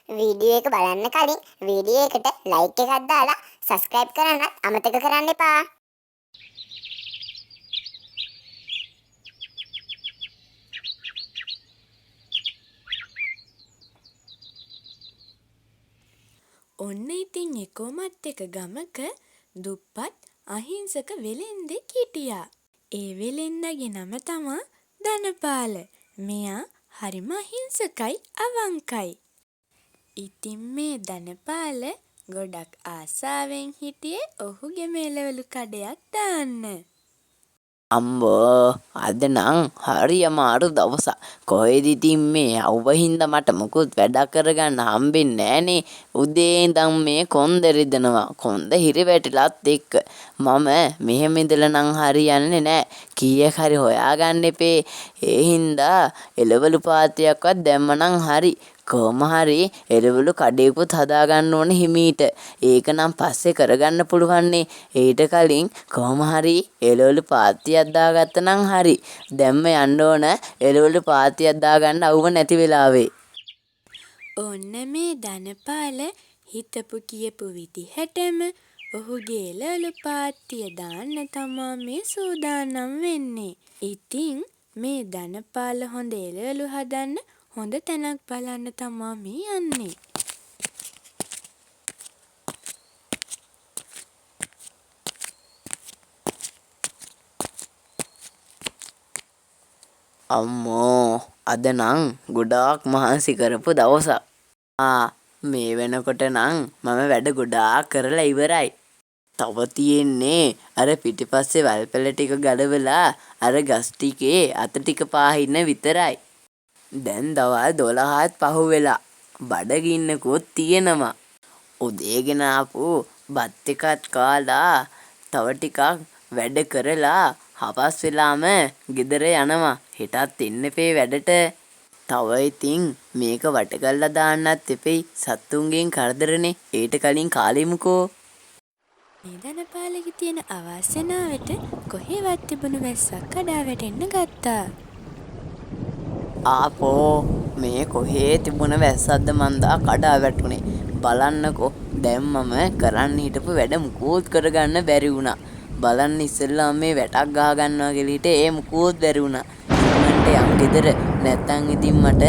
Video එක බලන්න කලින් වීඩියෝ එකට ලයික් එකක් දාලා සබ්ස්ක්‍රයිබ් කරන්නත් අමතක කරන්න එපා. ඔන්න ඉතින් එකොමත් එක ගමක දුප්පත් අහිංසක වෙලෙන්දෙක් හිටියා. ඒ වෙලෙන්දගේ නම තමා ධනපාල. මෙයා හරිම අහිංසකයි අවංකයි. ඉතින් මේ ධනපාල ගොඩක් ආසාවෙන් හිටියේ ඔහුගේ මෙලවලු කඩයක් දාන්න. අම්බෝ අද නම් හරි අමාරු දවසක්. කොහෙද ඉතින් මේ අවුව හින්දා මට මොකුත් වැඩක් කරගන්න හම්බෙන්නේ නෑනේ. උදේ ඉඳන් මේ කොන්ද රිදෙනවා. කොන්ද හිරි වැටිලත් එක්ක මම මෙහෙම ඉඳලා නම් හරියන්නේ නෑ. කීයක් හරි හොයාගන්න එපේ. ඒ හින්දා එළවලු පාතියක්වත් දැම්මනම් හරි. කොහොම හරි එළවලු කඩේකුත් හදාගන්න ඕන හිමීට. ඒක නම් පස්සේ කරගන්න පුළුවන්නේ. ඊට කලින් කොහොම හරි එළවලු පාතියක් දාගත්ත නම් හරි. දැම්ම යන්න ඕන එළවලු පාතියක් දාගන්න අවුව නැති වෙලාවේ. ඔන්න මේ ධනපාල හිතපු කියපු විදිහටම ඔහුගේ එළවලු පාත්තිය දාන්න තමා මේ සූදානම් වෙන්නේ. ඉතින් මේ ධනපාල හොඳ එළවලු හදන්න හොඳ තැනක් බලන්න තමා මේ යන්නේ. අම්මෝ අද නම් ගොඩාක් මහන්සි කරපු දවසක්. මේ වෙනකොට නම් මම වැඩ ගොඩාක් කරලා ඉවරයි. තව තියෙන්නේ අර පිටිපස්සේ වල්පැල ටික ගලවලා අර ගස් ටිකේ අත ටික පාහින්න විතරයි. දැන් දවල් 12ත් පහු වෙලා බඩගින්නකුත් තියෙනවා. උදේගෙන ආපු බත් එකත් කාලා තව ටිකක් වැඩ කරලා හවස් වෙලාම ගෙදර යනවා. හෙටත් එන්න එපේ වැඩට. තව ඉතින් මේක වට කරලා දාන්නත් එපෙයි. සත්තුන්ගෙන් කරදරනේ. ඊට කලින් කාලෙමුකෝ. මේ ධනපාලගේ තියෙන අවාසනාවට කොහෙවත් තිබුණු වැස්සක් කඩා වැටෙන්න ගත්තා. ආපෝ මේ කොහේ තිබුණ වැස්සක්ද මන්දා කඩා වැටුනේ. බලන්නකෝ දැන් මම කරන්න හිටපු වැඩ මුකුත් කරගන්න බැරි වුණා. බලන්න ඉස්සෙල්ලා මේ වැටක් ගහ ගන්නවා ගෙලිට ඒ මුකුත් බැරි වුණා. මන්ට යම් ගෙදර නැත්තම් ඉතින් මට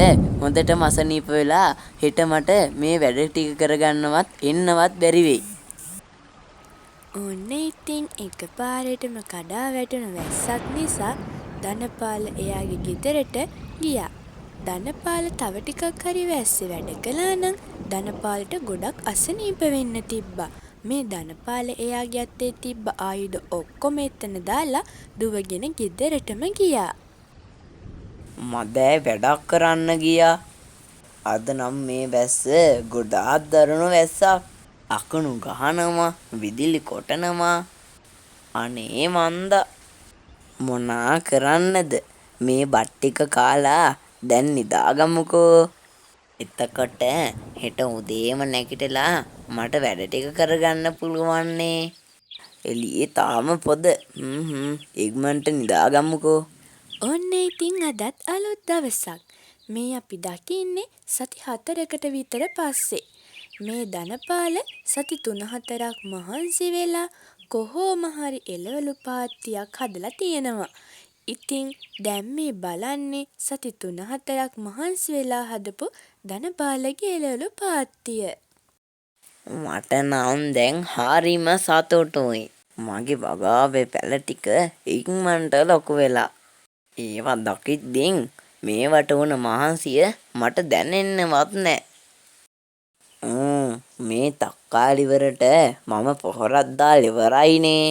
හොඳටම අසනීප වෙලා හෙට මට මේ වැඩ ටික කරගන්නවත් එන්නවත් බැරි වෙයි. ඔන්න ඉතින් එකපාරටම කඩා වැටුණු වැස්සක් නිසා ධනපාල එයාගේ ගෙදරට ගියා. ධනපාල තව ටිකක් හරි වැස්සේ වැඩ කළා නම් ධනපාලට ගොඩක් අසනීප වෙන්න තිබ්බා. මේ ධනපාල එයාගේ අතේ තිබ්බ ආයුධ ඔක්කොම එතන දාලා දුවගෙන ගෙදරටම ගියා. මදෑ වැඩක් කරන්න ගියා. අද නම් මේ වැස්ස ගොඩාක් දරුණු වැස්සක්. අකුණු ගහනවා විදුලි කොටනවා. අනේ මන්දා මොනා කරන්නද මේ බත් ටික කාලා දැන් නිදාගමුකෝ. එතකොට හෙට උදේම නැගිටලා මට වැඩ ටික කරගන්න පුළුවන්නේ. එළියේ තාම පොද. ඉක්මනට නිදාගමුකෝ. ඔන්න ඉතින් අදත් අලුත් දවසක්. මේ අපි දකින්නේ සති 4කට විතර පස්සේ. මේ ධනපාල සති 3-4ක් මහන්සි වෙලා කොහොම හරි එළවලු පාත්තියක් හදලා තියෙනවා. ඉතින් දැන් මේ බලන්නේ සති 3-4ක් මහන්සි වෙලා හදපු ධනපාලගේ එළවලු පාත්තිය. මට නම් දැන් හරිම සතුටුයි. මගේ වගාවේ පැල ටික ඉක්මනට ලොකු වෙලා. ඒවා දකිද්දින් මේවට වුණ මහන්සිය මට දැනෙන්නවත් නෑ. මේ තක්කාලි වලට මම පොහොරක් දාලා ඉවරයිනේ.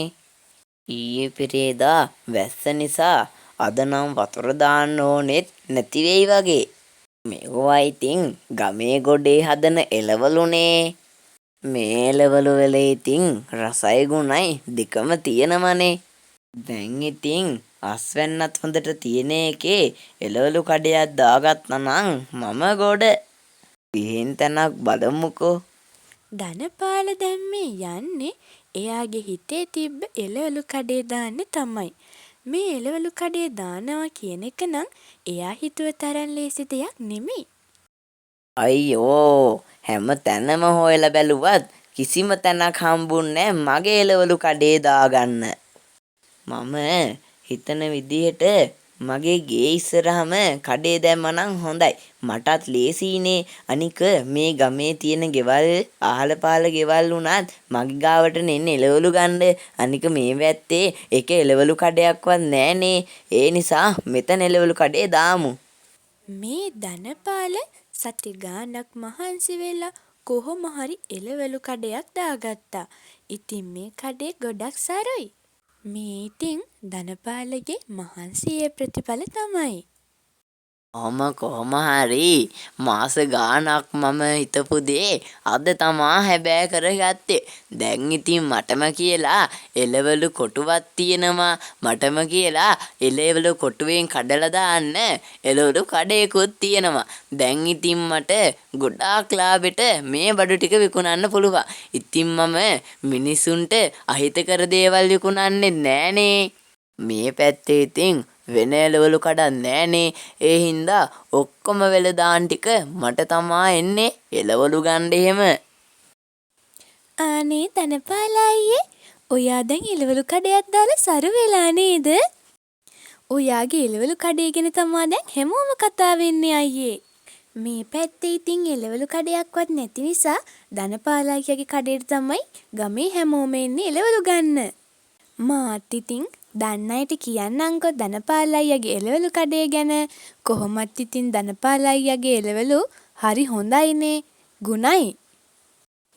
ඊයේ පෙරේදා වැස්ස නිසා අද නම් වතුර දාන්න ඕනෙත් නැති වෙයි වගේ. මේවා ඉතින් ගමේ ගොඩේ හදන එළවලුනේ. මේ එළවලු වල ඉතින් රසයි ගුණයි දෙකම තියෙනවනේ. දැන් ඉතින් අස්වැන්නත් හොඳට තියෙන එකේ එළවලු කඩයක් දාගත්තා නම් මම ගොඩ. පිහින් තැනක් බලමුකෝ. ධනපාල දැන් මේ යන්නේ එයාගේ හිතේ තිබ්බ එළවලු කඩේ දාන්න තමයි. මේ එළවලු කඩේ දානවා කියන එක නම් එයා හිතුව තරම් ලේසි දෙයක් නෙමෙයි. අයියෝ හැම තැනම හොයලා බැලුවත් කිසිම තැනක් හම්බුන්නේ මගේ එළවලු කඩේ දාගන්න. මම හිතන විදිහට මගේ ගේ ඉස්සරහම කඩේ දැම්මනම් හොඳයි. මටත් ලේසියිනේ. අනික මේ ගමේ තියෙන ගෙවල් අහල පහල ගෙවල් උනත් මගේ ගාවට එන්නේ එළවලු ගන්න. අනික මේ වැත්තේ එක එළවලු කඩයක්වත් නැහනේ. ඒ නිසා මෙතන එළවලු කඩේ දාමු. මේ ධනපාල සති ගාණක් මහන්සි වෙලා කොහොම හරි එළවලු කඩයක් දාගත්තා. ඉතින් මේ කඩේ ගොඩක් සරුයි. මේ ඉතින් ධනපාලගේ මහන්සියේ ප්‍රතිඵල තමයි. කොහොම හරි මාස ගාණක් මම හිතපු දේ අද තමා හැබෑ කරගත්තේ. දැන් ඉතින් මටම කියලා එළවලු කොටුවක් තියෙනවා. මටම කියලා එළවලු කොටුවෙන් කඩලා දාන්න එළවලු කඩේකුත් තියෙනවා. දැන් ඉතින් මට ගොඩාක් ලාභෙට මේ බඩු ටික විකුණන්න පුළුවන්. ඉතින් මම මිනිසුන්ට අහිතකර දේවල් විකුණන්නේ නෑනේ. මේ පැත්තේ ඉතින් වෙන එළවලු කඩක් නෑනේ. ඒ හින්දා ඔක්කොම වෙළදාන් ටික මට තමා එන්නේ එළවලු ගන්න එහෙම. අනේ ධනපාල අයියේ, ඔයා දැන් එළවලු කඩයක් දාලා සරු වෙලා නේද? ඔයාගේ එළවලු කඩේ ගැන තමා දැන් හැමෝම කතා වෙන්නේ අයියේ. මේ පැත්තේ ඉතින් එළවලු කඩයක්වත් නැති නිසා ධනපාල අයියාගේ කඩේට තමයි ගමේ හැමෝම එන්නේ එළවලු ගන්න. මාත් ඉතින් දන්න අයට කියන්නම්කෝ ධනපාල අයියාගේ එළවලු කඩේ ගැන. කොහොමත් ඉතින් ධනපාල අයියාගේ එළවලු හරි හොඳයිනේ, ගුණයි.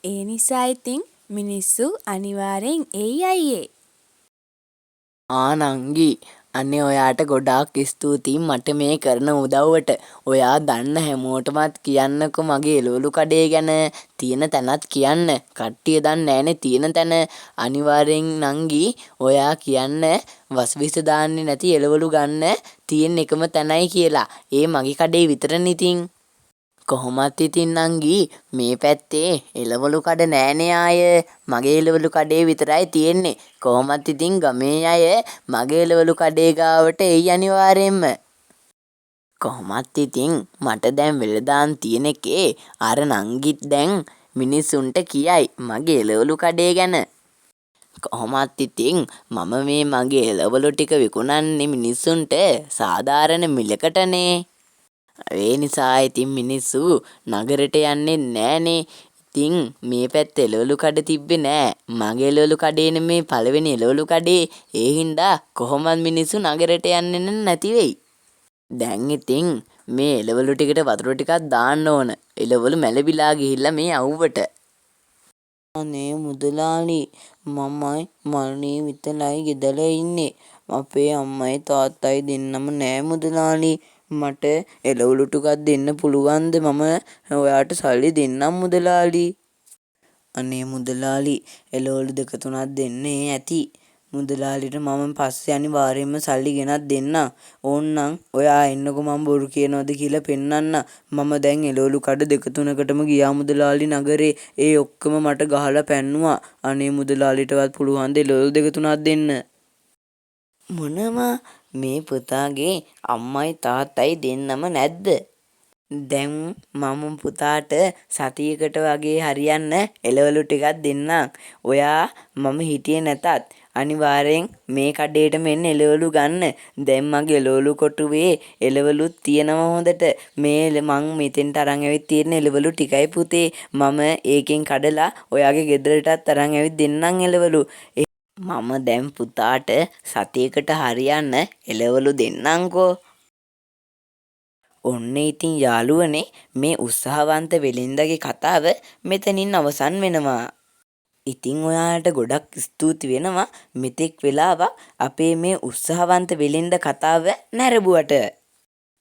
ඒ නිසා ඉතින් මිනිස්සු අනිවාර්යෙන් එයි අයියේ. ආනංගි, අනේ ඔයාට ගොඩාක් ස්තුතියි මට මේ කරන උදව්වට. ඔයා දන්න හැමෝටමත් කියන්නකෝ මගේ එළවලු කඩේ ගැන. තියෙන තැනත් කියන්න. කට්ටිය දන්නේ නැහනේ තියෙන තැන. අනිවාර්යෙන් නංගි ඔයා කියන්න වස්විස දාන්නේ නැති එළවලු ගන්න තියෙන එකම තැනයි කියලා. ඒ මගේ කඩේ විතරනේ ඉතින්. කොහොමත් ඉතින් නංගි මේ පැත්තේ එළවලු කඩ නෑනේ ආය. මගේ එළවලු කඩේ විතරයි තියෙන්නේ. කොහොමත් ඉතින් ගමේ අය මගේ එළවලු කඩේ ගාවට එයි අනිවාර්යෙන්ම. කොහොමත් ඉතින් මට දැන් වෙළදාන් තියෙන එකේ අර නංගිත් දැන් මිනිස්සුන්ට කියයි මගේ එළවලු කඩේ ගැන. කොහොමත් ඉතින් මම මේ මගේ එළවලු ටික විකුණන්නේ මිනිස්සුන්ට සාධාරණ මිලකටනේ. ඒ නිසා ඉතින් මිනිස්සු නගරෙට යන්නේ නෑනේ. ඉතින් මේ පැත්තේ එළවලු කඩ තිබ්බේ නෑ. මගේ එළවලු කඩේනේ මේ පළවෙනි එළවලු කඩේ. ඒ හින්දා කොහොමත් මිනිස්සු නගරෙට යන්නේ නැති වෙයි. දැන් ඉතින් මේ එළවලු ටිකට වතුර ටිකක් දාන්න ඕන. එළවලු මැලවිලා ගිහිල්ලා මේ අවුවට. අනේ මුදලාලි, මමයි මල්නී විතරයි ගෙදර ඉන්නේ. අපේ අම්මයි තාත්තයි දෙන්නම නෑ මුදලාලි. මට එළවලු ටිකක් දෙන්න පුළුවන්ද? මම ඔයාට සල්ලි දෙන්නම් මුදලාලි. අනේ මුදලාලි, එළවලු දෙක තුනක් දෙන්නේ ඇති. මුදලාලිට මම පස්සේ අනිවාර්යයෙන්ම සල්ලි ගෙනත් දෙන්න. ඕන්නම් ඔයා එන්නකො මම බොරු කියනවද කියලා පෙන්නන්න. මම දැන් එළවලු කඩ දෙක තුනකටම ගියා මුදලාලි නගරේ. ඒ ඔක්කොම මට ගහලා පැන්නුවා. අනේ මුදලාලිටවත් පුළුවන් ද එළවලු දෙක තුනක් දෙන්න? මොනවා? මේ පුතාගේ අම්මයි තාත්තයි දෙන්නම නැද්ද? දැන් මම පුතාට සතියකට වගේ හරියන්න එළවලු ටිකක් දෙන්නම්. ඔයා මම හිටියේ නැතත් අනිවාර්යෙන් මේ කඩේටම එන්න එළවලු ගන්න. දැන් මගේ එළවලු කොටුවේ එළවලුත් තියෙනවා හොඳට. මේ මං මෙතෙන්ට අරන් ඇවිත් තියෙන එළවලු ටිකයි පුතේ. මම ඒකෙන් කඩලා ඔයාගේ ගෙදරටත් අරන් ඇවිත් දෙන්නම් එළවලු. මම දැන් පුතාට සතියකට හරියන්න එළවලු දෙන්නම්කෝ. ඔන්න ඉතින් යාළුවනේ, මේ උත්සාහවන්ත වෙලින්දගේ කතාව මෙතනින් අවසන් වෙනවා. ඉතින් ඔයාලට ගොඩක් ස්තුති වෙනවා මෙතෙක් වෙලාවක් අපේ මේ උත්සාහවන්ත වෙලින්ද කතාව නැරඹුවට.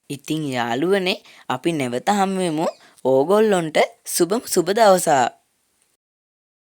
ඉතින් යාළුවනේ, අපි නැවත හමු වෙමු. ඕගොල්ලොන්ට සුබ දවසක්.